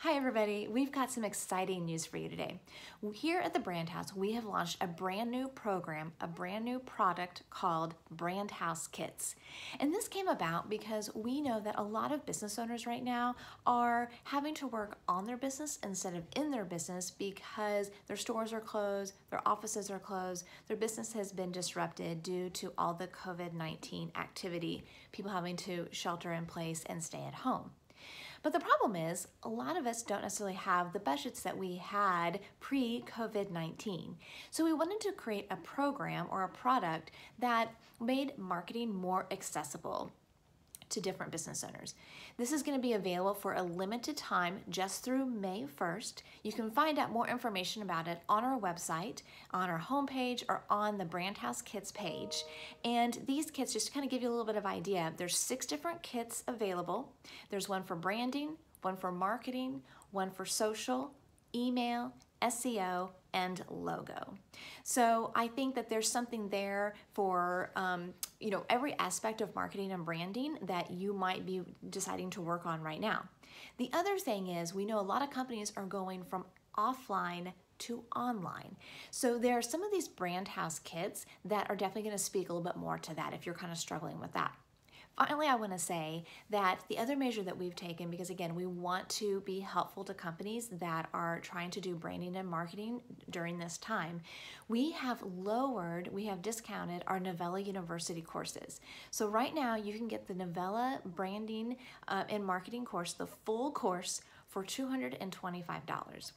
Hi everybody, we've got some exciting news for you today. Here at the Brand House, we have launched a brand new program, a brand new product called Brand House Kits. And this came about because we know that a lot of business owners right now are having to work on their business instead of in their business because their stores are closed, their offices are closed, their business has been disrupted due to all the COVID-19 activity, people having to shelter in place and stay at home. But the problem is, a lot of us don't necessarily have the budgets that we had pre-COVID-19. So we wanted to create a program or a product that made marketing more accessible to different business owners. This is going to be available for a limited time just through May 1st. You can find out more information about it on our website, on our homepage, or on the Brand House Kits page. And these kits, just to kind of give you a little bit of idea, there's 6 different kits available. There's one for branding, one for marketing, one for social, email, SEO, and logo. So I think that there's something there for every aspect of marketing and branding that you might be deciding to work on right now. The other thing is, we know a lot of companies are going from offline to online. So there are some of these Brand House kits that are definitely going to speak a little bit more to that if you're kind of struggling with that. Finally, I want to say that the other measure that we've taken, because again, we want to be helpful to companies that are trying to do branding and marketing during this time, we have discounted our Novella University courses. So right now you can get the Novella branding and marketing course, the full course, for $225.